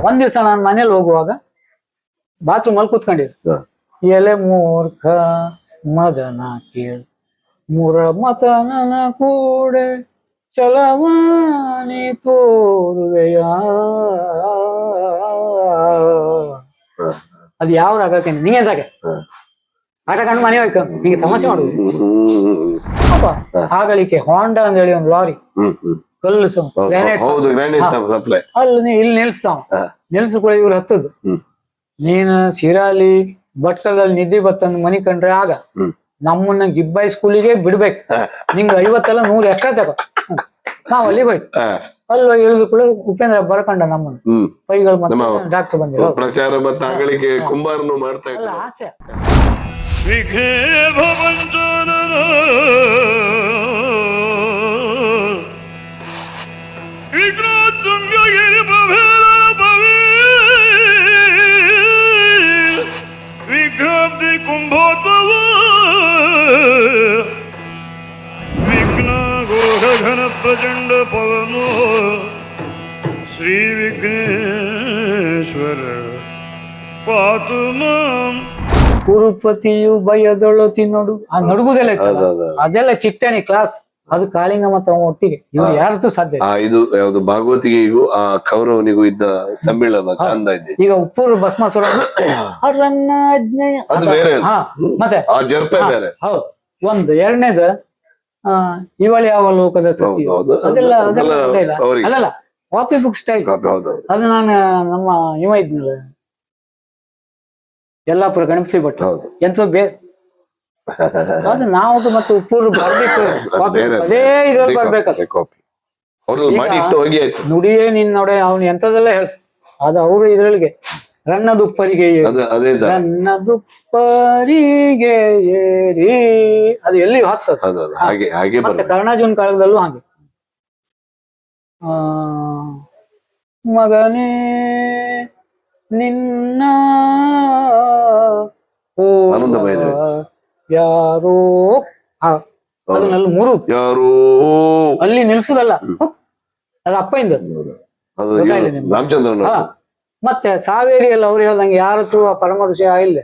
ಒಂದ್ ದಿವ್ಸ ನಾನು ಮನೇಲಿ ಹೋಗುವಾಗ ಬಾತ್ರೂಮ್ ಅಲ್ಲಿ ಕೂತ್ಕೊಂಡಿರು ಎಲೆ ಮೂರ್ಖ ಮದನ ಕೇಳು ಮೂರ ಮತನನ ಕೂಡೆ ಚಲವಾಣಿ ತೋರುವೆಯ ಅದು ಯಾವ ರಾಗಕ್ಕೆ ನೀಂಗೆ ಸಾಕೆ ಆಟ ಕಂಡು ಮನೆ ಹೋಯ್ತು ಈಗ ತಮಾಷೆ ಮಾಡುದು ಆಗಲಿಕ್ಕೆ ಹೋಂಡಾ ಅಂತ ಹೇಳಿ ಒಂದು ಲಾರಿ ಕಲ್ಲು ಅಲ್ಲಿ ಇಲ್ಲಿ ನಿಲ್ಸ್ತಾವ ನಿಲ್ಸ್ಕೊಳ್ಳಿ ಇವ್ರು ಹತ್ತದು ನೀನು ಸಿರಾಲಿ ಭಟ್ಕಳದಲ್ಲಿ ನಿದ್ದೆ ಬತ್ತಂದ್ ಮನಿ ಕಂಡ್ರೆ ಆಗ ನಮ್ಮನ್ನ ಗಿಬ್ಬಾಯಿ ಸ್ಕೂಲಿಗೆ ಬಿಡ್ಬೇಕು ನಿಂಗೆ 50 100 ಎಕ್ಸ್ಟ್ರಾ ತಗೋ ನಾವ್ ಅಲ್ಲಿಗೆ ಹೋಯ್ತು ಅಲ್ಲಿ ಇಳಿದು ಕೂಡ ಉಪೇಂದ್ರ ಬರ್ಕಂಡ ನಮ್ಮನ್ನು ಕೈಗಳು ಮತ್ತೆ ಡಾಕ್ಟರ್ ಬಂದಿರೋ ಪ್ರಚಾರ ಮತ್ತು ಆಗಲಿಕ್ಕೆ ಕುಂಬಾರನು ಮಾಡ್ತಾ ಇದ್ದ ಆಸೆ घन प्रचंड पवनो श्री विघ्नेश्वर पातु मां ಕುರುಪತಿಯು ಭಯದೊಳತಿ ನೋಡು ಆ ನಡುಗುದೆಲ್ಲ ಅದೆಲ್ಲ ಚಿಟ್ಟಣಿ ಕ್ಲಾಸ್ ಅದು ಕಾಳಿಂಗ ಮತ್ತು ಒಟ್ಟಿಗೆ ಇವ್ರು ಯಾರತ್ತೂ ಸಾಧ್ಯ ಇದು ಯಾವ್ದು ಭಾಗವತಿಗೆಗೂ ಆ ಕೌರವನಿಗೂ ಇದ್ದ ಸಮ್ಮೇಳನ ಚಂದ ಇದೆ ಈಗ ಉಪ್ಪೂರು ಭಸ್ಮಾಸುರ ಅರಣ್ಯ ಅಜ್ಞೇಯ ಹಾ ಮತ್ತೆ ಹೌದು ಒಂದು ಎರಡನೇದು ಇವಳಿ ಯಾವ ಲೋಕದ ಸತಿ ಅದೆಲ್ಲ ಅಲ್ಲಲ್ಲ ಕಾಪಿ ಬುಕ್ ಸ್ಟೈಲ್ ಅದು ನಾನು ನಮ್ಮ ಇವ ಇದ್ನಲ್ಲ ಯಲ್ಲಾಪುರ ಗಣಪತಿ ಭಟ್ ಎಂತ ಅದು ನಾವು ಮತ್ತು ಉಪ್ಪೂರು ಬರ್ಬೇಕು ಅದೇ ಇದ್ರಲ್ಲಿ ಬರ್ಬೇಕಾದ್ರೆ ನುಡಿಯೇ ನೀನ್ ನೋಡ ಅವ್ನು ಎಂತದೆಲ್ಲ ಹೇಳ್ತ ಅದು ಅವರು ಇದ್ರೊಳಗೆ ರನ್ನದುಪ್ಪರಿಗೆ ರನ್ನದುಪ್ಪರಿಗೆ ಏರಿ ಅದು ಎಲ್ಲಿ ಹತ್ತದ ಮತ್ತೆ ಕರ್ಣಾರ್ಜುನ್ ಕಾಲದಲ್ಲೂ ಹಾಗೆ ಮಗನೇ ನಿನ್ನ ಯಾರೋ ಅದನ್ನೆಲ್ಲ ಮುರು ಯಾರೋ ಅಲ್ಲಿ ನಿಲ್ಸುದಲ್ಲ ಅದು ಅಪ್ಪಯಿಂದ ರಾಮಚಂದ್ರ ಮತ್ತೆ ಸಾವೇರಿ ಎಲ್ಲ ಅವ್ರು ಹೇಳ್ದಂಗೆ ಯಾರತ್ರ ಆ ಪರಮ ಋಷಿ ಆಯಿಲ್ಲ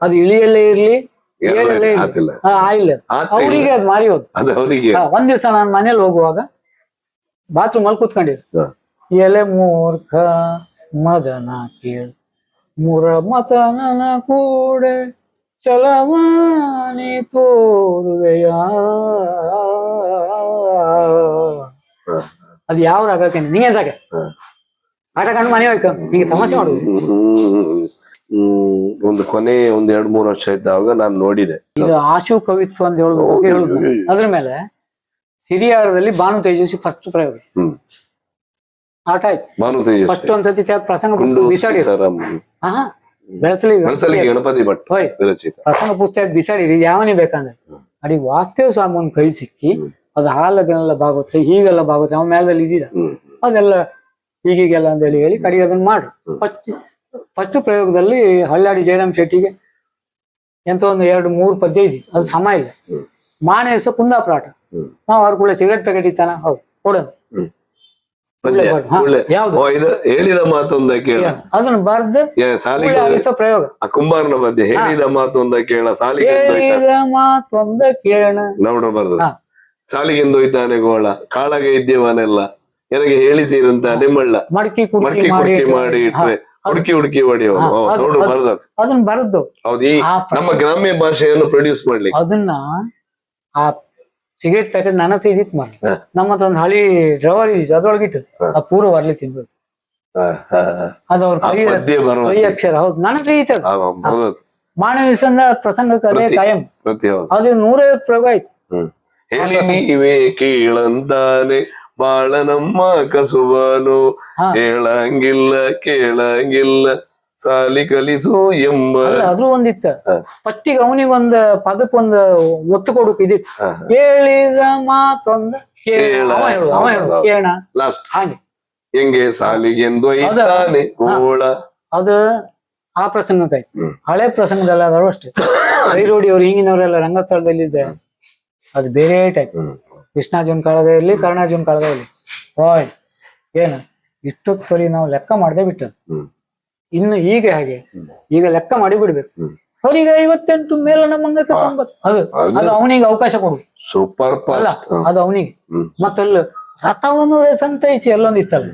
ಅದು ಇಳಿಯಲ್ಲೇ ಇರ್ಲಿ ಏಳಲ್ಲೇ ಆಯಿಲ್ಲ ಅವ್ರಿಗೆ ಅದು ಮಾರಿ ಹೋದ್ ಒಂದ್ ದಿವ್ಸ ನಾನು ಮನೇಲಿ ಹೋಗುವಾಗ ಬಾತ್ರೂಮ್ ಅಲ್ಲಿ ಕೂತ್ಕೊಂಡಿರು ಎಲೆ ಮೂರ್ಖ ಮದನ ಕೇಳು ಮೂರ ಮತನನ ಕೂಡೆ ಚಲವಾಣಿ ತೋರುವೆಯ ಅದು ಯಾವ ರಾಗಕ್ಕೆ ನೀಂಗೆ ಸಾಕೆ ಆಟ ಕಂಡು ಮನೆ ಹೋಯ್ತು ಈಗ ತಮಾಷೆ ಮಾಡುದು ಒಂದು ಕೊನೆ ಒಂದ್ 2-3 ವರ್ಷ ಇದ್ದಾಗ ನಾನು ನೋಡಿದೆ ಈಗ ಆಶು ಕವಿತ್ವ ಅಂತ ಹೇಳುದು ಅದ್ರ ಮೇಲೆ ಸಿರಿಯಾರದಲ್ಲಿ ಭಾನು ತೇಜಸ್ವಿ ಫಸ್ಟ್ ಪ್ರಯೋಗ ಆಟ ಆಯ್ತು ಫಸ್ಟ್ ಒಂದ್ಸತಿ ಪ್ರಸಂಗ ಪುಸ್ತಕ ಬಿಸಾಡಿ ಬೆಳಸಲಿ ಗಣಪತಿ ಭಟ್ ಪ್ರಸಂಗ ಪುಸ್ತಕ ಬಿಸಾಡಿರಿ ಯಾವನೇ ಬೇಕಂದ್ರೆ ಅಡಿಗೆ ವಾಸ್ತವ ಸ್ವಾಮಿ ಒಂದ್ ಕೈ ಸಿಕ್ಕಿ ಅದು ಹಾಲಗಳೆಲ್ಲ ಭಾಗವತ ಹೀಗೆಲ್ಲ ಭಾಗವತ ಅವ ಮೇಳದಲ್ಲಿ ಇದ್ದೀರ ಅದೆಲ್ಲ ಹೀಗೆಲ್ಲ ಅಂತ ಹೇಳಿ ಕಡೆಗೆ ಅದನ್ನ ಮಾಡ್ರು ಫಸ್ಟ್ ಪ್ರಯೋಗದಲ್ಲಿ ಹಳ್ಳಾಡಿ ಜಯರಾಮ್ ಶೆಟ್ಟಿಗೆ ಎಂತ ಒಂದು 2-3 ಪದ್ಯ ಇದ್ದಿತ್ತು ಅದು ಸಮ ಇಲ್ಲ ಮಾನೆ ದಿವಸ ಕುಂದಾಪುರ ಆಟ ನಾವು ಅವ್ರ ಕೂಡ ಸಿಗರೇಟ್ ಪ್ಯಾಕೆಟ್ ಇತ್ತಾನ ಹೌದು ಕೊಡೋದು ಹೇಳಿದ ಮಾತೊಂದ ಕೇಳ ಅದನ್ನ ಬರ್ದು ಪ್ರಯೋಗ ಕುಂಬಾರನ ಮಧ್ಯೆ ಹೇಳಿದ ಮಾತೊಂದ ಕೇಳ ಮಾತೊಂದ ಕೇಳ ನೋಡ್ರ ಬರ್ದು ಸಾಲಿಗೆಂದು ಹೋಯ್ತಾನೆ ಗೋಳ ಕಾಳಗ ಇದ್ದೇವನೆಲ್ಲ ನನಗೆ ಹೇಳಿಸಿರಂತ ನಿಮ್ಮಳ್ಳ ಮಡಕಿ ಕುಡುಕಿ ಮಾಡಿ ಇಟ್ರೆ ಹುಡುಕಿ ಹೊಡಿಯೋ ನೋಡು ಬರ್ದ ಅದನ್ನ ಬರದ್ದು ಹೌದು ಈ ನಮ್ಮ ಗ್ರಾಮ್ಯ ಭಾಷೆಯನ್ನು ಪ್ರೊಡ್ಯೂಸ್ ಮಾಡ್ಲಿಕ್ಕೆ ಅದನ್ನ ಆ ಸಿಗರೇಟ್ ಪ್ಯಾಕೆಟ್ ನನ್ನ ಹತ್ರ ಇದಿತ್ತು ಮಾಡಿ ನಮ್ಮ ಹತ್ರ ಒಂದು ಹಳಿ ಡ್ರವರ್ ಇದ್ದಿತ್ತು ಅದ್ರೊಳಗಿಟ್ಟು ಆ ಪೂರ ಬರ್ಲಿ ತಿನ್ಬೇಕು ಅದು ಅವ್ರ ಕೈ ಅಕ್ಷರ ಹೌದು ನನ್ನ ಹತ್ರ ಇತ್ತು ಮಾನ ದಿವಸದ ಪ್ರಸಂಗ ಕಲೆ ಕಾಯಂ ಅದು 150 ಪ್ರಯೋಗ ಆಯ್ತು ಹೇಳಿ ನೀವೇ ಕೇಳಂತಾನೆ ಬಾಳ ನಮ್ಮ ಕಸುಬನು ಹೇಳಂಗಿಲ್ಲ ಕೇಳಂಗಿಲ್ಲ ಸಾಲಿ ಕಲಿಸು ಎಂಬ ಅದ್ರೂ ಒಂದಿತ್ತ ಫಸ್ಟಿಗೆ ಅವನಿಗೊಂದು ಪದಕ್ಕೊಂದು ಒತ್ತು ಕೊಡಕ್ ಇದಿತ್ತು ಹೇಳಿದ ಮಾತೊಂದ ಕೇಳ ಲಾಸ್ಟ್ ಹಾಗೆ ಹೆಂಗೆ ಸಾಲಿಗೆಂದು ಅದು ಆ ಪ್ರಸಂಗಕ್ಕಾಯ್ತು ಹಳೆ ಪ್ರಸಂಗದಲ್ಲ ಆದರೂ ಅಷ್ಟೇ ಐರೋಡಿ ಅವ್ರು ಹಿಂಗಿನವರೆಲ್ಲ ರಂಗಸ್ಥಳದಲ್ಲಿದ್ದೆ ಅದು ಬೇರೆ ಟೈಪ್ ಕೃಷ್ಣಾರ್ಜುನ್ ಕಾಳಗ ಇರ್ಲಿ ಕರ್ಣಾರ್ಜುನ್ ಕಾಳಗ ಇರ್ಲಿ ಓಯ್ ಏನು ಇಷ್ಟೊತ್ತರಿ ನಾವು ಲೆಕ್ಕ ಮಾಡದೆ ಬಿಟ್ಟದ್ದು. ಹ್ಮ್ ಇನ್ನು ಈಗ ಹಾಗೆ ಈಗ ಲೆಕ್ಕ ಮಾಡಿ ಬಿಡ್ಬೇಕು. ಹ್ಮ್ ಅವರಿಗೆ 58 ಮೇಲನ ಮಂಗಕ್ಕೆ 90 ಅದು ಅದು ಅವನಿಗೆ ಅವಕಾಶ ಕೊಡು ಸೂಪರ್ ಅಲ್ಲ, ಫಾಸ್ಟ್. ಅದು ಅವನಿಗೆ. ಹ್ಮ್ ಮತ್ತಲ್ಲ ರಥವನ್ನು ಸಂತೈಸಿ ಅಲ್ಲೊಂದಿತ್ತಲ್ಲ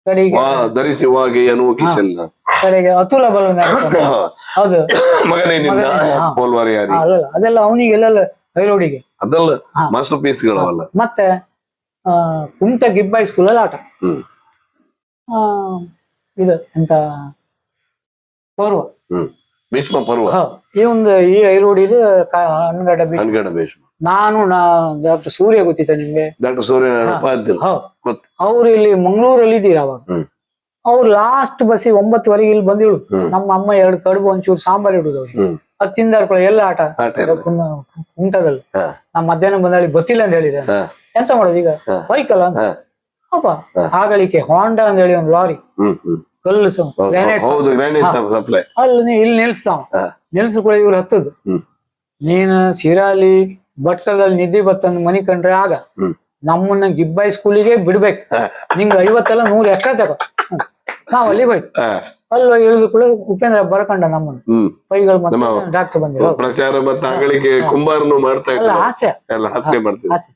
ಕಡೆಗೆ ಧರಿಸಿ ಹೋಗಿ ಅನ್ನುವ ಕಿಶಲ್ಲ ಕಡೆಗೆ ಅತುಲ ಬಲ ಅದು ಮಗನೇ ನಿನ್ನ ಪೋಲ್ವಾರಿ ಯಾರಿ ಅಲ್ಲ ಅದೆಲ್ಲ ಅವನಿಗೆ ಎಲ್ಲೆಲ್ಲ ಐರೋಡಿಗೆ ಅದಲ್ಲ ಮಾಸ್ಟರ್ ಪೀಸ್ ಗಳವಲ್ಲ. ಮತ್ತೆ ಕುಮಟ ಗಿಬ್ಬಾಯಿ ಸ್ಕೂಲಲ್ಲಿ ಆಟ. ಹ್ಮ್ ಇದು ಎಂತ ಪರ್ವ ಭೀಷ್ಮ ಪರ್ವ. ಈ ಒಂದು ಈ ಐರೋಡಿದು ಅನ್ಗಡ ಭೀಷ್ಮ. ಅನ್ಗಡ ಭೀಷ್ಮ. ನಾನು ಡಾಕ್ಟರ್ ಸೂರ್ಯ ಗೊತ್ತಿತ್ತ ನಿಮ್ಗೆ? ಡಾಕ್ಟರ್ ಸೂರ್ಯನಾರಾಯಣ ಉಪಾಧ್ಯಾಯ ಗೊತ್ತು. ಅವ್ರು ಇಲ್ಲಿ ಮಂಗಳೂರಲ್ಲಿ ಇದ್ದೀರ ಅವಾಗ. ಅವ್ರು ಲಾಸ್ಟ್ ಬಸ್ಸಿಗೆ 9:15 ಇಲ್ಲಿ ಬಂದಿಳು. ನಮ್ಮ ಅಮ್ಮ 2 ಕಡುಬು ಒಂಚೂರು ಸಾಂಬಾರ್ ಇಡುದು ಅವ್ರಿಗೆ. ಅದು ತಿಂದಾಡ್ಕೊಳ್ಳೋ ಎಲ್ಲ ಆಟ ಕುಮಟದಲ್ಲಿ. ನಾ ಮಧ್ಯಾಹ್ನ ಬಂದಾಳಿ ಗೊತ್ತಿಲ್ಲ ಅಂತ ಹೇಳಿದೆ. ಎಂತ ಮಾಡೋದು ಈಗ ಬೈಕಲ್ಲ ಅಂತ ಅಪ್ಪ ಆಗಲಿಕ್ಕೆ ಹೋಂಡಾ ಅಂತ ಹೇಳಿ ಒಂದು ಲಾರಿ ಕಲ್ಲು ಅಲ್ಲಿ ಇಲ್ಲಿ ನಿಲ್ಸ್ತಾವ. ನಿಲ್ಸ್ಕೊಳ್ಳಿ ಇವ್ರು ಹತ್ತದು. ನೀನು ಸಿರಾಲಿ ಭಟ್ಕಳದಲ್ಲಿ ನಿದ್ದೆ ಬತ್ತಂದ್ ಮನಿ ಕಂಡ್ರೆ ಆಗ ನಮ್ಮನ್ನ ಗಿಬ್ಬಾಯಿ ಸ್ಕೂಲಿಗೆ ಬಿಡ್ಬೇಕು. ನಿಂಗೆ 50 ಅಲ್ಲ 100 ಎಕ್ಸ್ಟ್ರಾ ತಗೋ. ನಾವ್ ಅಲ್ಲಿಗೆ ಹೋಯ್ತು. ಅಲ್ಲಿ ಇಳಿದು ಕೂಡ ಉಪೇಂದ್ರ ಬರ್ಕಂಡ ನಮ್ಮನ್ನು ಪೈಗಳು ಮತ್ತೆ ಡಾಕ್ಟರ್ ಬಂದಿರೋ ಪ್ರಚಾರ ಮತ್ತೆ ಆಗಲಿಕ್ಕೆ ಕುಂಬಾರನು ಮಾಡ್ತಾ ಅಲ್ಲ ಆಸೆ ಆಸೆ.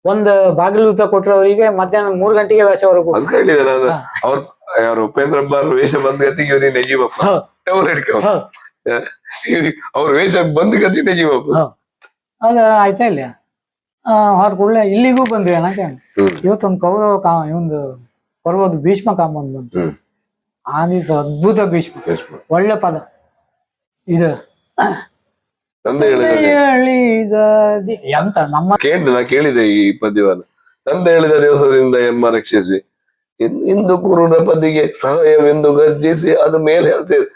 ಒಂದ್ ಬಾಗಿಲು ಕೊಟ್ರೆ ಅವರಿಗೆ ಮಧ್ಯಾಹ್ನ 3 ಗಂಟೆಗೆ ವೇಷ ಹೊರಗು ಅವ್ರ ಉಪೇಂದ್ರ ಬಾರ್ ವೇಷ ಬಂದ್ ಗತಿಗೆ ಇವ್ರಿ ನೆಜೀವಪ್ಪ ಅವ್ರ ವೇಷ ಬಂದ್ ಗತಿ ನೆಜೀವಪ್ಪ. ಅದ ಆಯ್ತಾ ಇಲ್ಲ ಹೊರ ಕೂಡಲೇ ಇಲ್ಲಿಗೂ ಬಂದ್ವಿ ಅನ್ನಕ. ಇವತ್ತೊಂದು ಕೌರವ ಇವಂದು ಪರ್ವದ ಭೀಷ್ಮ ಕಾಂಬಂದ್ ಬಂತು. ಆ ದಿವಸ ಅದ್ಭುತ ಭೀಷ್ಮ ಒಳ್ಳೆ ಪದ ಇದು ಎಂತ ನಮ್ಮ ನಾ ಕೇಳಿದೆ ಈ ಪದ್ಯವನ್ನು. ತಂದೆ ಹೇಳಿದ ದಿವಸದಿಂದ ಎಮ್ಮ ರಕ್ಷಿಸಿ ಇಂದು ಪೂರ್ಣ ಪದಿಗೆ ಸಹಾಯವೆಂದು ಗರ್ಜಿಸಿ ಅದು ಮೇಲೆ ಹೇಳ್ತೇವೆ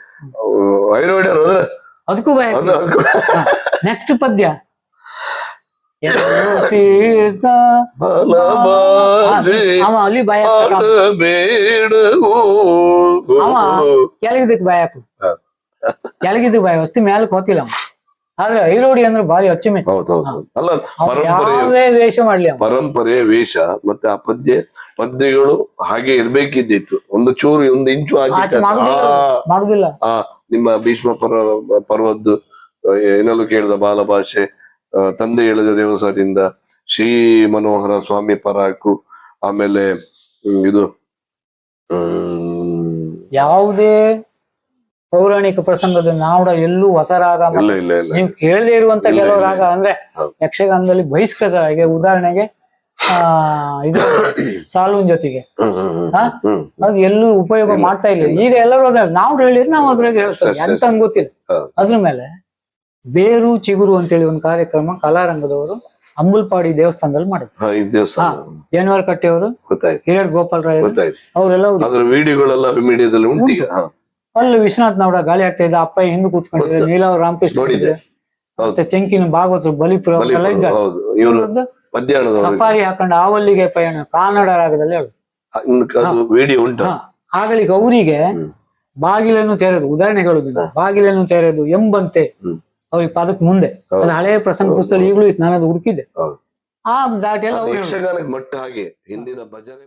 ಐರೋಡ್ಯರು ಅದ್ರ ಅದಕ್ಕೂ ಭಯ. ನೆಕ್ಸ್ಟ್ ಪದ್ಯ ಸೀತ ಅವ ಅಲ್ಲಿ ಭಯ ಅವ ಕೆಳಗಿದ್ದಕ್ ಭಯ ಹಾಕು ಕೆಳಗಿದ್ದಕ್ ಭಯ ಅಷ್ಟು ಮ್ಯಾಲಕ್ ಹೋತಿಲ್ಲ ಅವ. ಆದ್ರೆ ಐರೋಡಿ ಅಂದ್ರೆ ಭಾರಿ ಅಚ್ಚುಮೆಚ್ಚು. ಅಲ್ಲ ಯಾವೇ ವೇಷ ಮಾಡ್ಲಿ ಪರಂಪರೆಯ ವೇಷ ಮತ್ತೆ ಆ ಪದ್ಯಗಳು ಹಾಗೆ ಇರ್ಬೇಕಿದ್ದಿತ್ತು. ಒಂದು ಚೂರು ಒಂದು ಇಂಚು ಮಾಡುದಿಲ್ಲ. ನಿಮ್ಮ ಭೀಷ್ಮ ಪರ್ವದ್ದು ಏನಲ್ಲೂ ಕೇಳಿದ ಬಾಲಭಾಷೆ, ತಂದೆ ಎಳೆದ ದಿವಸದಿಂದ, ಶ್ರೀ ಮನೋಹರ ಸ್ವಾಮಿ ಪರಾಕು, ಆಮೇಲೆ ಇದು ಯಾವುದೇ ಪೌರಾಣಿಕ ಪ್ರಸಂಗದ ನಾವುಡ ಎಲ್ಲೂ ಹೊಸ ರಾಗ ನೀವು ಕೇಳದೇ ಇರುವಂತ ಕೆಲವು ರಾಗ ಅಂದ್ರೆ ಯಕ್ಷಗಾನದಲ್ಲಿ ಬಹಿಷ್ಕೃತ ಹಾಗೆ. ಉದಾಹರಣೆಗೆ ಇದು ಸಾಲುನ್ ಜೊತೆಗೆ ಅದು ಎಲ್ಲೂ ಉಪಯೋಗ ಮಾಡ್ತಾ ಇಲ್ಲ. ಈಗ ಎಲ್ಲರೂ ಅದ್ರ ನಾವು ಹೇಳಿದ್ರೆ ನಾವು ಅದ್ರಾಗ ಹೇಳ್ತೇವೆ ಎಂತ ಗೊತ್ತಿಲ್ಲ. ಅದ್ರ ಮೇಲೆ ಬೇರು ಚಿಗುರು ಅಂತೇಳಿ ಒಂದು ಕಾರ್ಯಕ್ರಮ ಕಲಾರಂಗದವರು ಅಂಬುಲ್ಪಾಡಿ ದೇವಸ್ಥಾನದಲ್ಲಿ ಮಾಡಿದ್ರು. ಜೇನವರ ಕಟ್ಟೆಯವರು, ಹಿರಿಯರ್ ಗೋಪಾಲ್ ರಾಯ್ ಅವರೆಲ್ಲ ವಿಡಿಯೋಗಳೆಲ್ಲ ಮೀಡಿಯಾದಲ್ಲಿ ಉಂಟು. ಅಲ್ಲಿ ವಿಶ್ವನಾಥ್ ನಾವ್ಡ ಗಾಳಿ ಆಗ್ತಾ ಇದ್ದ, ಅಪ್ಪ ಹಿಂದೆ ಕೂತ್ಕೊಂಡಿದ್ರೆ, ನೀಲಾವ್ ರಾಮಕೃಷ್ಣ ಮತ್ತೆ ಚೆಂಕಿನ ಭಾಗವತರು ಬಲಿಪುರ ಎಲ್ಲ ಇದ್ದಾರೆ. ಸಫಾರಿ ಹಾಕೊಂಡು ಆವಲ್ಲಿಗೆ ಪಯಣ ಕನ್ನಡ ರಾಗದಲ್ಲಿ ಹೇಳುದು ವಿಡಿಯೋ ಉಂಟು. ಆಗಲಿಕ್ಕೆ ಅವರಿಗೆ ಬಾಗಿಲನ್ನು ತೆರೆದು, ಉದಾಹರಣೆ ಹೇಳುದಿಲ್ಲ, ಬಾಗಿಲನ್ನು ತೆರೆದು ಎಂಬಂತೆ ಅವ್ರಿಗೆ ಪದಕ್ ಮುಂದೆ ಅದು ಹಳೆಯ ಪ್ರಸಂಗ ಪುಸ್ತಕ ಈಗಲೂ ಇತ್ತು. ನಾನು ಅದು ಹುಡುಕಿದ್ದೆ. ಆ ದಾಟಿ ಎಲ್ಲ ಯಕ್ಷಗಾನಕ್ಕೆ ಮಟ್ಟ ಹಾಗೆ ಹಿಂದಿನ ಭಜನೆ